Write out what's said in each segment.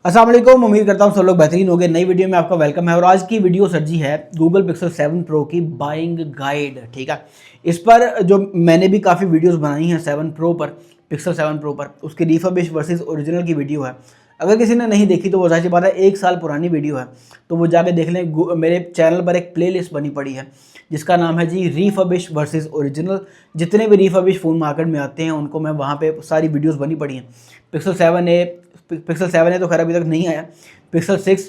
अस्सलाम वालेकुम। उम्मीद करता हूँ सब लोग बेहतरीन होंगे। नई वीडियो में आपका वेलकम है और आज की वीडियो सर जी है गूगल पिक्सल 7 प्रो की बाइंग गाइड। ठीक है, इस पर जो मैंने भी काफ़ी वीडियोस बनाई हैं 7 प्रो पर, पिक्सल 7 प्रो पर, उसकी रिफर्बिश वर्सेस ओरिजिनल की वीडियो है। अगर किसी ने नहीं देखी तो वो जाहिर सी बात है 1 साल पुरानी वीडियो है, तो वो जाके देख लें। मेरे चैनल पर एक प्लेलिस्ट बनी पड़ी है जिसका नाम है जी रिफर्बिश वर्सेस ओरिजिनल। जितने भी रिफर्बिश फ़ोन मार्केट में आते हैं उनको मैं वहाँ पे सारी वीडियोस बनी पड़ी हैं। पिक्सल 7 ए तो खैर अभी तक नहीं आया। पिक्सल 6,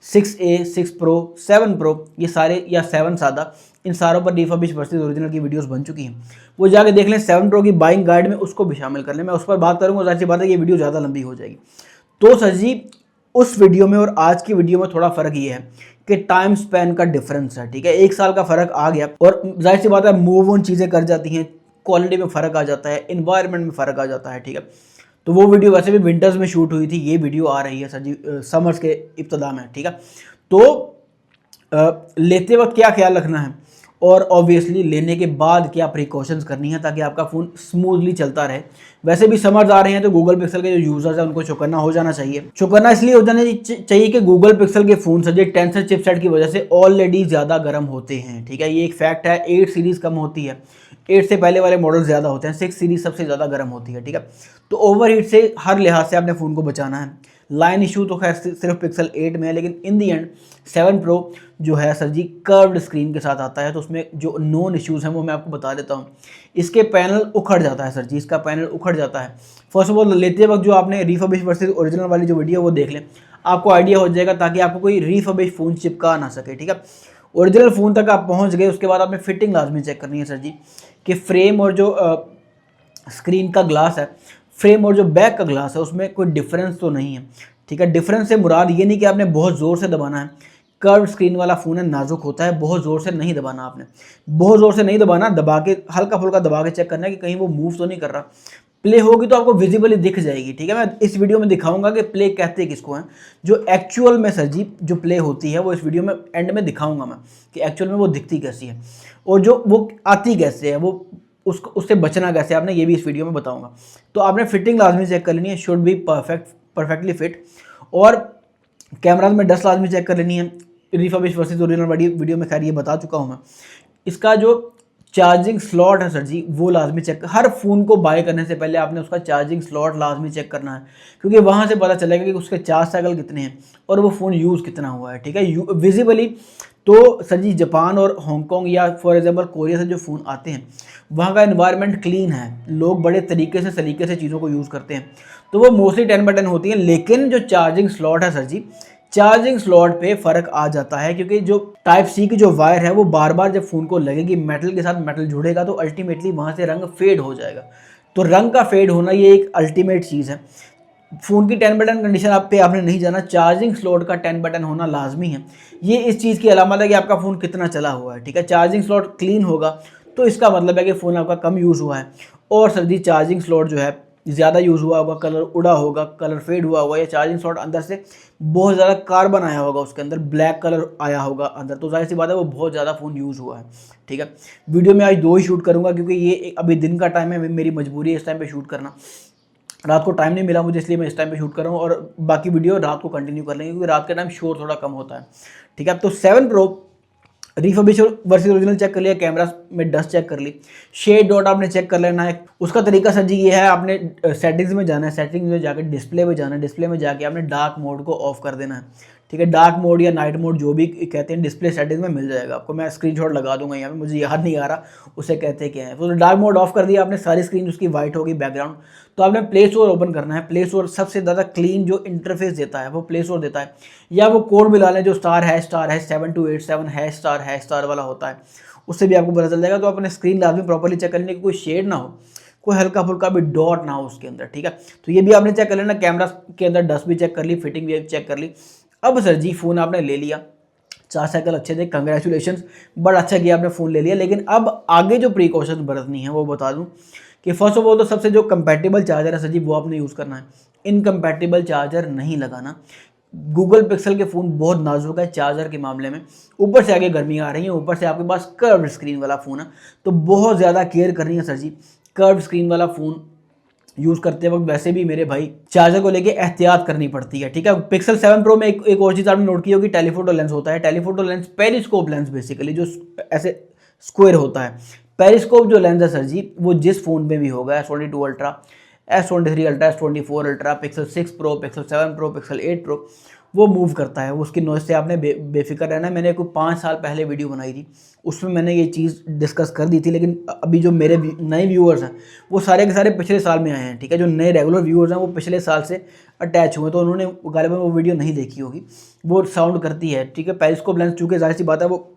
6A, 6 प्रो, 7 प्रो, ये सारे या 7 सादा, इन सारों पर रिफर्बिश वर्सेस ओरिजिनल की वीडियोस बन चुकी हैं। वो जाके देख लें। 7 प्रो की बाइंग गाइड में उसको भी शामिल कर लें। मैं उस पर बात करूँगा, जाहिर सी बात है ये वीडियो ज़्यादा लंबी हो जाएगी। तो सर जी उस वीडियो में और आज की वीडियो में थोड़ा फ़र्क ये है कि टाइम स्पैन का डिफरेंस है। ठीक है, 1 साल का फ़र्क आ गया और जाहिर सी बात है मूव ऑन चीज़ें कर जाती हैं, क्वालिटी में फ़र्क आ जाता है, इन्वायरमेंट में फ़र्क आ जाता है। ठीक है, तो वो वीडियो वैसे भी विंटर्स में शूट हुई थी, ये वीडियो आ रही है सर जी समर्स के इब्तदा में। ठीक है, तो लेते वक्त क्या ख्याल रखना है और ऑब्वियसली लेने के बाद क्या प्रिकॉशंस करनी है ताकि आपका फ़ोन स्मूथली चलता रहे। वैसे भी समर्स आ रहे हैं तो गूगल पिक्सल के जो यूज़र्स हैं उनको चौकन्ना हो जाना चाहिए। चौकन्ना इसलिए हो जाना चाहिए कि गूगल पिक्सल के फ़ोन सर जी टेंसर चिपसेट की वजह से ऑलरेडी ज़्यादा गर्म होते हैं। ठीक है, ये एक फैक्ट है। 8 सीरीज़ कम होती है, 8 से पहले वाले मॉडल ज़्यादा होते हैं, 6 सीरीज़ सबसे ज़्यादा गर्म होती है। ठीक है, तो ओवरहीट से हर लिहाज से आपने फ़ोन को बचाना है। लाइन इशू तो खैर सिर्फ पिक्सल 8 में है, लेकिन इन दी एंड 7 प्रो जो है सर जी कर्व्ड स्क्रीन के साथ आता है, तो उसमें जो नॉन इश्यूज़ हैं वो मैं आपको बता देता हूँ। इसके पैनल उखड़ जाता है सर जी, इसका पैनल उखड़ जाता है। फर्स्ट ऑफ ऑल लेते वक्त जो आपने रिफर्बिश वर्सेस ओरिजिनल वाली जो वीडियो वो देख लें, आपको आइडिया हो जाएगा ताकि आपको कोई रिफर्बिश फ़ोन चिपका ना सके। ठीक है, ओरिजिनल फ़ोन तक आप पहुँच गए, उसके बाद आपने फिटिंग लाजमी चेक करनी है सर जी कि फ्रेम और जो स्क्रीन का ग्लास है, फ्रेम और जो बैक का ग्लास है उसमें कोई डिफरेंस तो नहीं है। ठीक है, डिफरेंस से मुराद ये नहीं कि आपने बहुत ज़ोर से दबाना है। कर्व स्क्रीन वाला फ़ोन है, नाजुक होता है, बहुत ज़ोर से नहीं दबाना आपने, बहुत ज़ोर से नहीं दबाना, दबा के हल्का फुल्का दबा के चेक करना है कि कहीं वो मूव तो नहीं कर रहा। प्ले होगी तो आपको विजिबली दिख जाएगी। ठीक है, मैं इस वीडियो में दिखाऊंगा कि प्ले कहते किसको हैं। जो एक्चुअल में सर जी जो प्ले होती है वो इस वीडियो में एंड में दिखाऊंगा मैं कि एक्चुअल में वो दिखती कैसी है और जो वो आती कैसे है, वो उससे बचना कैसे आपने, ये भी इस वीडियो में बताऊंगा। तो आपने फिटिंग लाजमी चेक कर लेनी है, शुड बी परफेक्टली फिट। और कैमराज में डस्ट लाजमी चेक कर लेनी है। रिफर्बिश वर्सेस ओरिजिनल वाली वीडियो में खैर ये बता चुका हूँ मैं। इसका जो चार्जिंग स्लॉट है सर जी वो लाजमी चेक, हर फ़ोन को बाय करने से पहले आपने उसका चार्जिंग स्लॉट लाजमी चेक करना है, क्योंकि वहाँ से पता चलेगा कि उसके चार्ज साइकिल कितने हैं और वो फ़ोन यूज़ कितना हुआ है। ठीक है, विजिबली तो सर जी जापान और हांगकॉन्ग या फॉर एग्जांपल कोरिया से जो फ़ोन आते हैं वहाँ का एनवायरनमेंट क्लीन है, लोग बड़े तरीके से सलीके से चीज़ों को यूज़ करते हैं, तो वो मोस्टली 10/10 होती है। लेकिन जो चार्जिंग स्लॉट है सर जी, चार्जिंग स्लॉट पे फ़र्क आ जाता है, क्योंकि जो टाइप सी की जो वायर है वो बार बार जब फ़ोन को लगेगी, मेटल के साथ मेटल जुड़ेगा तो अल्टीमेटली वहाँ से रंग फेड हो जाएगा। तो रंग का फेड होना ये एक अल्टीमेट चीज़ है। फ़ोन की 10/10 कंडीशन आप पे आपने नहीं जाना, चार्जिंग स्लॉट का 10/10 होना लाजमी है। ये इस चीज़ की अलामत है कि आपका फ़ोन कितना चला हुआ है। ठीक है, चार्जिंग स्लॉट क्लीन होगा तो इसका मतलब है कि फ़ोन आपका कम यूज़ हुआ है। और सर जी चार्जिंग स्लॉट जो है ज़्यादा यूज़ हुआ होगा, कलर उड़ा होगा, कलर फेड हुआ होगा, या चार्जिंग स्लॉट अंदर से बहुत ज़्यादा कार्बन आया होगा, उसके अंदर ब्लैक कलर आया होगा अंदर, तो जाहिर सी बात है वो बहुत ज़्यादा फ़ोन यूज़ हुआ है। ठीक है, वीडियो में आज 2 ही शूट करूँगा क्योंकि ये अभी दिन का टाइम है, मेरी मजबूरी है इस टाइम पे शूट करना। रात को टाइम नहीं मिला मुझे, इसलिए मैं इस टाइम पे शूट कर रहा हूँ और बाकी वीडियो रात को कंटिन्यू कर लेंगे क्योंकि रात के टाइम शोर थोड़ा कम होता है। ठीक है, तो 7 pro refurbish versus original check कर लिया, कैमरा में डस्ट चेक कर ली, शेड डॉट आपने चेक कर लेना है। उसका तरीका सर जी ये है, आपने सेटिंग्स में जाना है, सेटिंग्स में जाकर डिस्प्ले में जाना है, डिस्प्ले में जाके आपने डार्क मोड को ऑफ कर देना है। ठीक है, डार्क मोड या नाइट मोड जो भी कहते हैं डिस्प्ले सेटिंग्स में मिल जाएगा आपको, मैं स्क्रीनशॉट लगा दूंगा यहाँ पे, मुझे याद नहीं आ रहा उसे कहते क्या है। तो डार्क मोड ऑफ कर दिया आपने, सारी स्क्रीन उसकी वाइट होगी बैकग्राउंड। तो आपने प्ले स्टोर ओपन करना है। प्ले स्टोर सबसे ज़्यादा क्लीन जो इंटरफेस देता है वो प्ले स्टोर देता है, या वो कोड मिला लें जो स्टार है 7287 है स्टार वाला होता है, उससे भी आपको पता चल जाएगा। तो अपने स्क्रीन लाजमी प्रॉपर्ली चेक करने की, कोई शेड ना हो, कोई हल्का फुल्का भी डॉट ना हो उसके अंदर। ठीक है, तो ये भी आपने चेक कर लेना। कैमरा के अंदर डस्ट भी चेक कर ली, फिटिंग भी चेक कर ली। अब सर जी फ़ोन आपने ले लिया, चार साइकिल अच्छे थे, कंग्रेचुलेशन, बड़ा अच्छा किया आपने फ़ोन ले लिया। लेकिन अब आगे जो प्रिकॉशन बरतनी है वो बता दूं कि फर्स्ट ऑफ ऑल तो सबसे जो कंपैटिबल चार्जर है सर जी वो आपने यूज़ करना है, इनकम्पैटिबल चार्जर नहीं लगाना। गूगल पिक्सल के फ़ोन बहुत नाजुक है चार्जर के मामले में, ऊपर से आगे गर्मी आ रही है, ऊपर से आपके पास कर्व्ड स्क्रीन वाला फ़ोन है, तो बहुत ज़्यादा केयर करनी है सर जी। कर्व्ड स्क्रीन वाला फ़ोन यूज़ करते वक्त वैसे भी मेरे भाई चार्जर को लेके एहतियात करनी पड़ती है, ठीक है। पिक्सल 7 प्रो में एक और चीज़ आपने नोट की होगी, टेलीफोटो लेंस होता है। Telephoto lens periscope lens basically, जो ऐसे स्क्वायर होता है। पेरिस्कोप जो लेंस है सर जी, वो जिस फ़ोन में भी होगा, S22 ultra, S23 ultra, S24 ultra, pixel 6 pro, pixel 7 pro, pixel 8 pro, वो मूव करता है। उसकी नॉइज़ से आपने बेफिक्र रहना है। मैंने कोई 5 साल पहले वीडियो बनाई थी, उसमें मैंने ये चीज़ डिस्कस कर दी थी, लेकिन अभी जो मेरे नए व्यूअर्स हैं वो सारे के सारे पिछले साल में आए हैं, ठीक है। जो नए रेगुलर व्यूअर्स हैं वो पिछले साल से अटैच हुए, तो उन्होंने गालिबा वो वीडियो नहीं देखी होगी। वो साउंड करती है, ठीक है। पेरिस्कोप लेंस चूँकि जाहिर सी बात है वो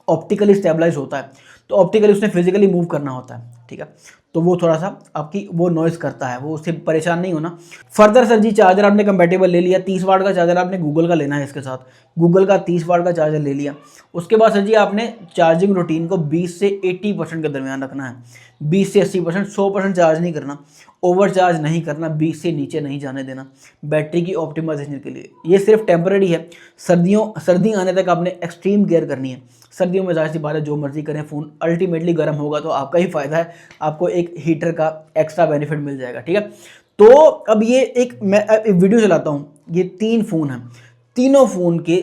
ऑप्टिकली स्टेबलाइज होता है, तो ऑप्टिकली उसने फिजिकली मूव करना होता है, ठीक है। तो वो थोड़ा सा आपकी वो नॉइज़ करता है, वो उससे परेशान नहीं होना। फर्दर सर जी, चार्जर आपने कंपेटेबल ले लिया, 30 वाट का चार्जर आपने गूगल का लेना है इसके साथ, गूगल का 30 वाट का चार्जर ले लिया। उसके बाद सर जी आपने चार्जिंग रूटीन को 20 से 80% के दरमियान रखना है। 20 से 80%, 100% चार्ज नहीं करना, ओवर चार्ज नहीं करना, 20 से नीचे नहीं जाने देना बैटरी की ऑप्टिमाइजेशन के लिए। ये सिर्फ टेम्पररी है, सर्दी आने तक आपने एक्सट्रीम केयर करनी है। सर्दियों में ज़ाहिर सी बात है जो मर्जी करें, फ़ोन अल्टीमेटली गर्म होगा तो आपका ही फ़ायदा है, आपको एक हीटर का एक्स्ट्रा बेनिफिट मिल जाएगा, ठीक है। तो अब ये मैं एक वीडियो चलाता हूँ, ये 3 फ़ोन हैं, तीनों फ़ोन के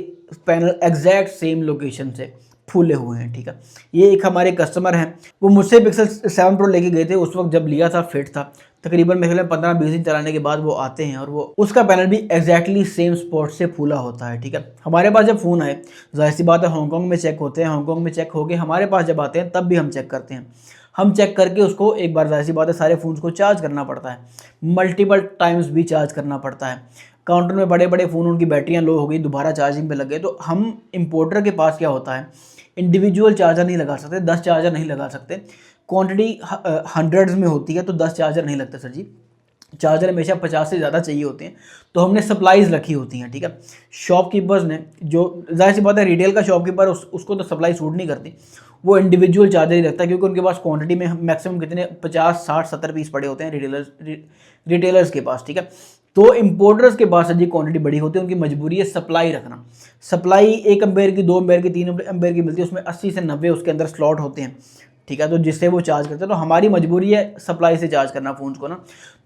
पैनल एग्जैक्ट सेम लोकेशन से फूले हुए हैं, ठीक है। ये एक हमारे कस्टमर हैं, वो मुझसे पिक्सल 7 प्रो लेके गए थे, उस वक्त जब लिया था फिट था। तकरीबन मेरे ख्याल में 15-20 दिन चलाने के बाद वो आते हैं और वो उसका पैनल भी एग्जैक्टली सेम स्पॉट से फूला होता है, ठीक है। हमारे पास जब फ़ोन आए, जाहिर सी बात है हांगकॉन्ग में चेक होते हैं, हांगकॉन्ग में चेक होके हमारे पास जब आते हैं तब भी हम चेक करते हैं। हम चेक करके उसको एक बार, जाहिर सी बात है सारे फ़ोन्स को चार्ज करना पड़ता है, मल्टीपल टाइम्स भी चार्ज करना पड़ता है। काउंटर में बड़े बड़े फ़ोन उनकी बैटरियाँ लो हो गई, दोबारा चार्जिंग पे लग गए, तो हम इम्पोर्टर के पास क्या होता है, इंडिविजुअल चार्जर नहीं लगा सकते, 10 चार्जर नहीं लगा सकते। क्वांटिटी हंड्रेड्स में होती है, तो 10 चार्जर नहीं लगते सर जी, चार्जर हमेशा 50 से ज़्यादा चाहिए होते हैं। तो हमने सप्लाईज रखी होती हैं, ठीक है। शॉपकीपर्स ने, जो जाहिर सी बात है रिटेल का शॉपकीपर उसको तो सप्लाई सूट नहीं करती, वो इंडिविजुअल चार्जर ही रखता है, क्योंकि उनके पास क्वांटिटी में मैक्सिमम कितने 50, 60, 70 पीस पड़े होते हैं रिटेलर्स के पास, ठीक है। तो इम्पोर्टर्स के पास जी क्वांटिटी बड़ी होती है, उनकी मजबूरी है सप्लाई रखना। सप्लाई 1 एम्पेयर की, 2 एम्पेयर की, 3 एम्पेयर की मिलती है, उसमें 80 से 90 उसके अंदर स्लॉट होते हैं, ठीक है। तो जिससे वो चार्ज करते हैं, तो हमारी मजबूरी है सप्लाई से चार्ज करना फ़ोन को ना।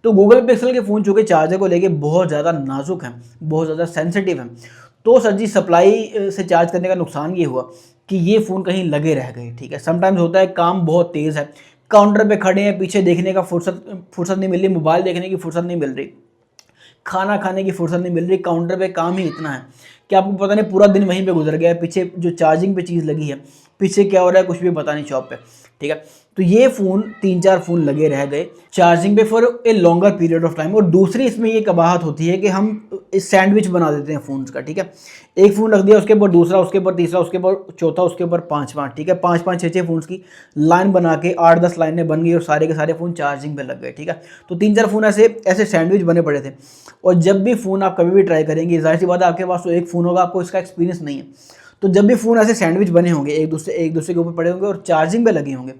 तो गूगल पिक्सल के फ़ोन चूँकि चार्जर को लेके बहुत ज़्यादा नाजुक हैं, बहुत ज़्यादा सेंसिटिव हैं, तो सर जी सप्लाई से चार्ज करने का नुकसान ये हुआ कि ये फ़ोन कहीं लगे रह गए, ठीक है। समटाइम्स होता है काम बहुत तेज़ है, काउंटर पे खड़े हैं, पीछे देखने का फुर्सत नहीं मिल रही, मोबाइल देखने की फुर्सत नहीं मिल रही, खाना खाने की फुर्सत नहीं मिल रही, काउंटर पे काम ही इतना है कि आपको पता नहीं पूरा दिन वहीं पे गुजर गया है, पीछे जो चार्जिंग पे चीज़ लगी है, पीछे क्या हो रहा है कुछ भी पता नहीं शॉप पे, ठीक है। तो ये फ़ोन 3-4 फ़ोन लगे रह गए चार्जिंग पे for a longer period of time. और दूसरी इसमें ये कबाहत होती है कि हम सैंडविच बना देते हैं फ़ोन्स का, ठीक है। एक फ़ोन रख दिया, उसके ऊपर दूसरा, उसके ऊपर तीसरा, उसके ऊपर चौथा, उसके ऊपर पाँचवां, ठीक है। 5-5, 6-6 फ़ोन्स की लाइन बना के 8-10 लाइनें बन गई और सारे के सारे फ़ोन चार्जिंग पे लग गए, ठीक है। तो 3-4 फ़ोन ऐसे सैंडविच बने पड़े थे। और जब भी फ़ोन आप कभी भी ट्राई करेंगे, जाहिर सी बात है आपके पास तो एक फ़ोन होगा, आपको इसका एक्सपीरियंस नहीं है, तो जब भी फ़ोन ऐसे सैंडविच बने होंगे, एक दूसरे के ऊपर पड़े होंगे और चार्जिंग पे लगे होंगे,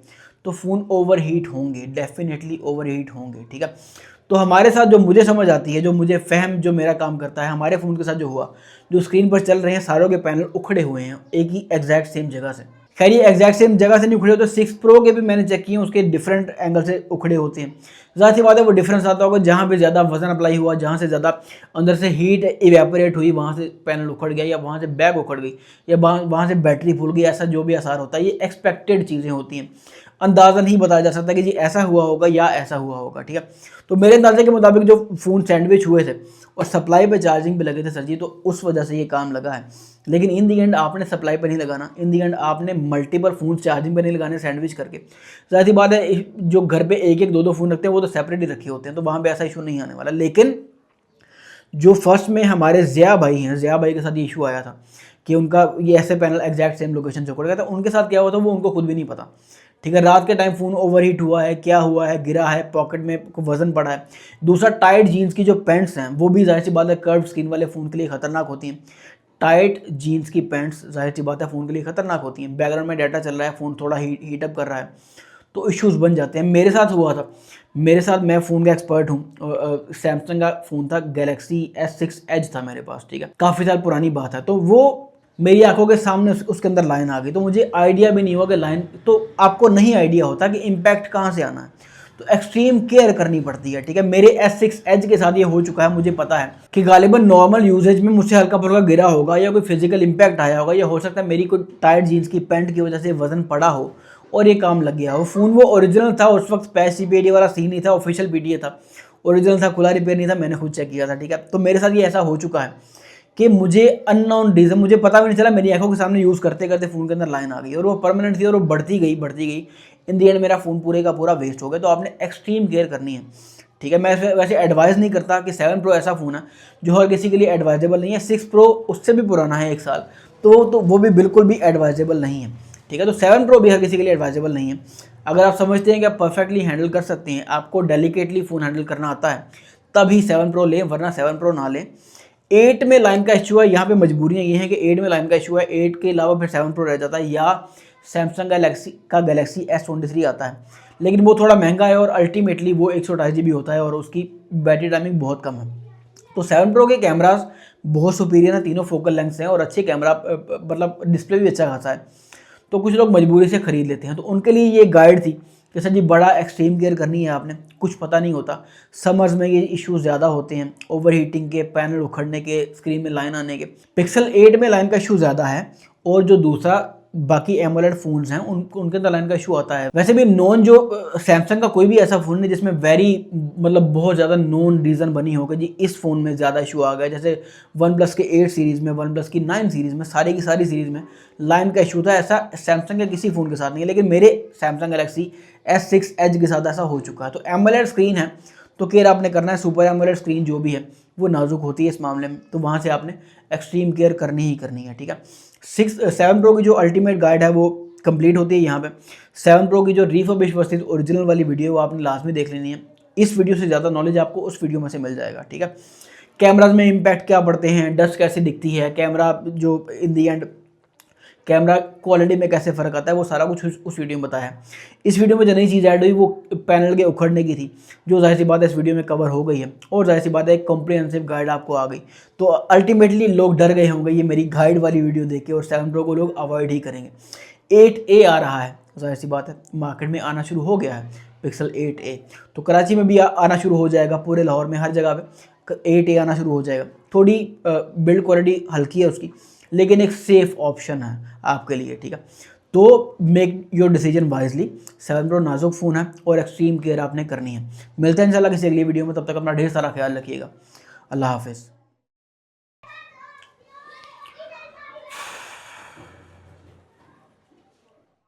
तो फ़ोन ओवर हीट होंगे, डेफिनेटली ओवर हीट होंगे, ठीक है। तो हमारे साथ जो मुझे समझ आती है, जो मुझे जो मेरा काम करता है, हमारे फ़ोन के साथ जो हुआ, जो स्क्रीन पर चल रहे हैं सारों के पैनल उखड़े हुए हैं एक ही एग्जैक्ट सेम जगह से। खैर ये एग्जैक्ट सेम जगह से नहीं उखड़े होते, 6 प्रो के भी मैंने चेक किए, उसके डिफरेंट एंगल से उखड़े होते हैं। ज़ाहिर सी बात है वो डिफरेंस आता होगा, जहाँ पे ज़्यादा वजन अप्लाई हुआ, जहाँ से ज़्यादा अंदर से हीट इवेपोरेट हुई, वहाँ से पैनल उखड़ गया, या वहाँ से बैग उखड़ गई, या वहाँ से बैटरी फूल गई, ऐसा जो भी आसार होता है, ये एक्सपेक्टेड चीज़ें होती हैं, अंदाज़ा नहीं बताया जा सकता कि जी ऐसा हुआ होगा या ऐसा हुआ होगा, ठीक है। तो मेरे अंदाजे के मुताबिक जो फ़ोन सैंडविच हुए थे और सप्लाई पे चार्जिंग पे लगे थे सर जी, तो उस वजह से ये काम लगा है। लेकिन इन दी एंड आपने सप्लाई पे नहीं लगाना, इन दी एंड आपने मल्टीपल फ़ोन चार्जिंग पे नहीं लगाने सैंडविच करके। ज़ाहिर सी बात है जो घर पे 1-1, 2-2 फ़ोन रखते हैं वो तो सेपरेट ही रखे होते हैं, तो वहाँ पर ऐसा इशू नहीं आने वाला। लेकिन जो फर्स्ट में हमारे ज़िया भाई हैं, ज़िया भाई के साथ ये इशू आया था कि उनका ये ऐसे पैनल एग्जैक्ट सेम लोकेशन से उखड़ गया था, उनके साथ क्या हुआ था वो उनको खुद भी नहीं पता, ठीक है। रात के टाइम फ़ोन ओवरहीट हुआ है, क्या हुआ है, गिरा है, पॉकेट में वजन पड़ा है। दूसरा, टाइट जीन्स की जो पैंट्स हैं वो भी जाहिर सी बात है कर्व स्किन वाले फ़ोन के लिए ख़तरनाक होती हैं। टाइट जीन्स की पैंट्स जाहिर सी बात है फ़ोन के लिए ख़तरनाक होती हैं। बैकग्राउंड में डाटा चल रहा है, फ़ोन थोड़ा हीटअप कर रहा है, तो इश्यूज़ बन जाते हैं। मेरे साथ हुआ था, मेरे साथ, मैं फ़ोन का एक्सपर्ट हूँ, सैमसंग का फ़ोन था, गैलेक्सी S6 एज था मेरे पास, ठीक है, काफ़ी साल पुरानी बात है। तो वो मेरी आंखों के सामने उसके अंदर लाइन आ गई, तो मुझे आइडिया भी नहीं हुआ कि लाइन, तो आपको नहीं आइडिया होता कि इम्पैक्ट कहाँ से आना है। तो एक्सट्रीम केयर करनी पड़ती है, ठीक है। मेरे S6 एज के साथ ये हो चुका है, मुझे पता है कि गालिबन नॉर्मल यूजेज में मुझसे हल्का फुल्का गिरा होगा या कोई फिजिकल इंपैक्ट आया होगा, या हो सकता है मेरी कोई टाइट जीन्स की पैंट की वजह से वजन पड़ा हो और ये काम लग गया हो। फ़ोन वो ओरिजिनल था, उस वक्त पैच CPD वाला सीन नहीं था, ऑफिशियल PDA था, ओरिजिनल था, खुला रिपेयर नहीं था, मैंने खुद चेक किया था, ठीक है। तो मेरे साथ ये ऐसा हो चुका है कि मुझे अननोन रीज़न, मुझे पता भी नहीं चला, मेरी आंखों के सामने यूज़ करते करते फ़ोन के अंदर लाइन आ गई और वो परमानेंट थी और वो बढ़ती गई। इन दी एंड मेरा फ़ोन पूरे का पूरा वेस्ट हो गया। तो आपने एक्सट्रीम केयर करनी है, ठीक है। मैं वैसे एडवाइस नहीं करता कि 7 Pro ऐसा फ़ोन है जो हर किसी के लिए एडवाइजेबल नहीं है। 6 Pro उससे भी पुराना है 1 साल, तो वो भी बिल्कुल भी एडवाइजेबल नहीं है, ठीक है। तो 7 Pro भी हर किसी के लिए एडवाइजेबल नहीं है। अगर आप समझते हैं कि आप परफेक्टली हैंडल कर सकते हैं, आपको डेलिकेटली फ़ोन हैंडल करना आता है, तभी 7 Pro लें, वरना 7 Pro ना लें। 8 में लाइन का इशू है, यहाँ पे मजबूरियाँ ये हैं कि 8 में लाइन का इशू है, 8 के अलावा फिर 7 Pro रह जाता है, या सैमसंग गैलेक्सी S23 आता है, लेकिन वो थोड़ा महंगा है और अल्टीमेटली वो 128 GB होता है और उसकी बैटरी टाइमिंग बहुत कम है। तो 7 Pro के कैमरास बहुत सुपीरियर हैं, तीनों फोकल लेंथ हैं और अच्छे कैमरा, मतलब डिस्प्ले भी अच्छा खासा है। तो कुछ लोग मजबूरी से ख़रीद लेते हैं, तो उनके लिए ये गाइड थी कि सर जी बड़ा एक्सट्रीम केयर करनी है आपने, कुछ पता नहीं होता, समर्स में ये इश्यूज ज़्यादा होते हैं, ओवर हीटिंग के, पैनल उखड़ने के, स्क्रीन में लाइन आने के। पिक्सल 8 में लाइन का इशू ज़्यादा है, और जो दूसरा बाकी एमोलेड फ़ोन्स हैं उनके अंदर लाइन का इशू आता है। वैसे भी नॉन जो सैमसंग का कोई भी ऐसा फ़ोन नहीं जिसमें मतलब बहुत ज़्यादा नॉन रीज़न बनी होगा जी इस फ़ोन में ज़्यादा इशू आ गया। जैसे OnePlus के 8 सीरीज़ में, OnePlus की 9 सीरीज़ में, सारी की सारी सीरीज़ में लाइन का इशू था, ऐसा सैमसंग के किसी फ़ोन के साथ नहीं है। लेकिन मेरे सैमसंग गैलेक्सी S6 एज के साथ ऐसा हो चुका है। तो एमोलेड स्क्रीन है तो केयर आपने करना है। सुपर एमोलेड स्क्रीन जो भी है वो नाजुक होती है इस मामले में, तो वहाँ से आपने एक्सट्रीम केयर करनी ही करनी है, ठीक है। 7 Pro की जो अल्टीमेट गाइड है वो कंप्लीट होती है यहाँ पे। 7 Pro की जो रिफर्बिश वर्सेस ओरिजिनल वाली वीडियो वो आपने लास्ट में देख लेनी है। इस वीडियो से ज़्यादा नॉलेज आपको उस वीडियो में से मिल जाएगा, ठीक है। कैमराज में इम्पैक्ट क्या पड़ते हैं, डस्ट कैसे दिखती है, कैमरा जो इन दी एंड कैमरा क्वालिटी में कैसे फ़र्क आता है, वो सारा कुछ उस वीडियो में बताया है। इस वीडियो में जो नई चीज़ ऐड हुई वो पैनल के उखड़ने की थी, जो जाहिर सी बात है इस वीडियो में कवर हो गई है, और जाहिर सी बात है एक कॉम्प्रिहेंसिव गाइड आपको आ गई। तो अल्टीमेटली लोग डर गए होंगे ये मेरी गाइड वाली वीडियो देख के, और 7 Pro को लोग अवॉइड ही करेंगे। 8A आ रहा है, जाहिर सी बात है मार्केट में आना शुरू हो गया है पिक्सल 8A, तो कराची में भी आना शुरू हो जाएगा, पूरे लाहौर में हर जगह पे 8A आना शुरू हो जाएगा। थोड़ी बिल्ड क्वालिटी हल्की है उसकी, लेकिन एक सेफ ऑप्शन है आपके लिए, ठीक है। तो make your decision wisely. 7 Pro नाजुक फ़ोन है और एक्सट्रीम केयर आपने करनी है। मिलते हैं इंशाल्लाह किसी अगली वीडियो में, तब तक अपना ढेर सारा ख्याल रखिएगा। अल्लाह हाफिज़।